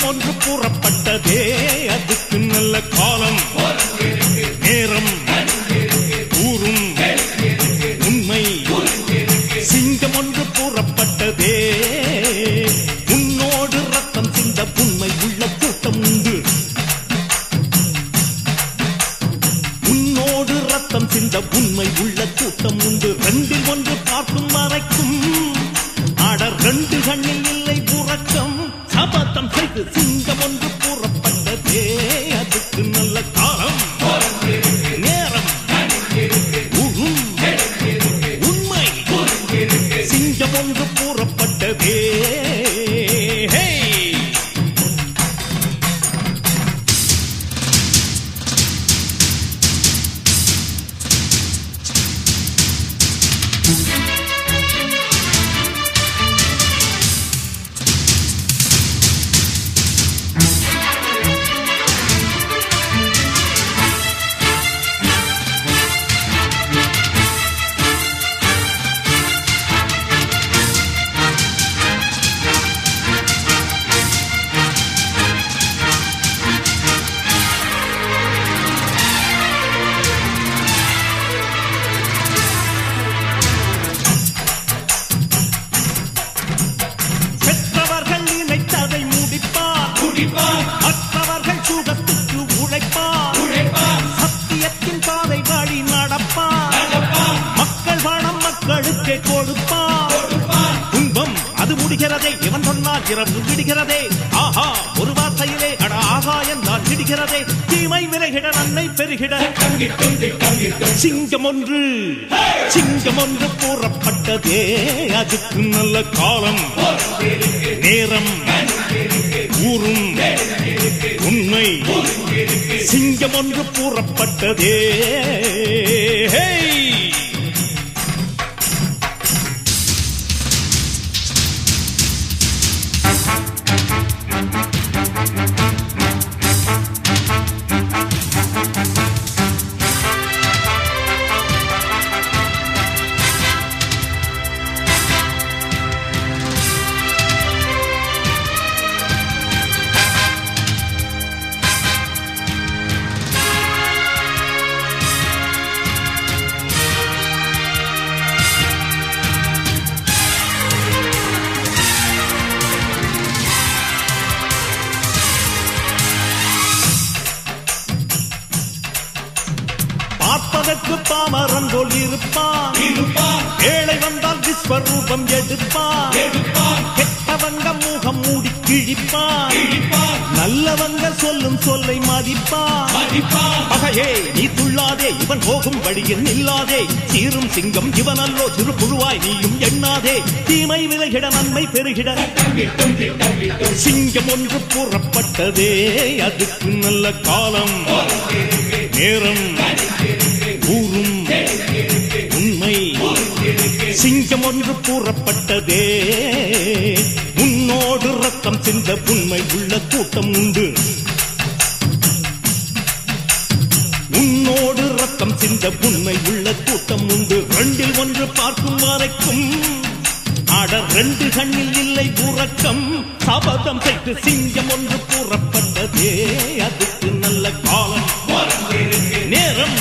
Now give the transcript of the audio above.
ஒன்று கூறப்பட்டதே அதுக்கு நல்ல காலம் நேரம் ஊரும் உண்மை சிங்கம் ஒன்று கூறப்பட்டதே உன்னோடு ரத்தம் சிந்த உண்மை உள்ள கூட்டம் உண்டு உன்னோடு ரத்தம் சிந்த உண்மை உள்ள கூட்டம் உண்டு ரெண்டில் ஒன்று பார்க்கும் மறைக்கும் ஆடர் ரெண்டு கண்ணில் இல்லை உறக்கம் சபதம் செய்து சிங்கம் ஒன்று கூறப்பட்டதே அதுக்கு நல்ல காலம் நேரம் ஊரும் உண்மை சிங்கம் ஒன்று கூறப்பட்டதே மற்றவர்கள் சுகத்துக்கு உழைப்பார் சத்தியத்தின் பாதை வழி நடப்பார் மக்கள் பணம் மக்களுக்கு கொடுப்பார் துன்பம் அது முடிகிறதே இவன் சொன்னால் இரவு விடுகிறதே ஆஹா ஒரு வார்த்தையிலே அட ஆகா என்றால் விடுகிறதே தீமை விலகிட நன்மை பெருகிட சிங்கம் ஒன்று கூறப்பட்டதே அதுக்கு நல்ல காலம் நேரம் ஊரும் உண்மை சிங்கம் ஒன்று கூறப்பட்டதே பார்ப்பதற்கு பாமரன் போல் இருப்பான் ஏழை வந்தால் விஸ்வரூபம் எடுப்பான் கெட்டவங்க முகம் மூடி கிழிப்பான் நல்லவங்க சொல்லும் சொல்லை மதிப்பான் பகையே நீ துள்ளாதே இவன் போகும் வழியில் நில்லாதே சீரும் சிங்கம் இவனல்லோ சிறு புழுவாய் நீயும் எண்ணாதே தீமை விலகிட நன்மை பெருகிட சிங்கம் ஒன்று கூறப்பட்டதே அதுக்கு நல்ல காலம் நேரம் ஊரும் உண்மை சிங்கம் ஒன்று கூறப்பட்டதே உன்னோடு ரத்தம் சிந்த உண்மை உள்ள கூட்டம் உண்டு உன்னோடு ரத்தம் சிந்த உண்மை உள்ள கூட்டம் உண்டு ரெண்டில் ஒன்று பார்க்கும் வரைக்கும் ஆடர் ரெண்டு கண்ணில் இல்லை உறக்கம் சபதம் செய்து சிங்கம் ஒன்று கூறப்பட்டதே அதுக்கு நல்ல காலம் நேரம்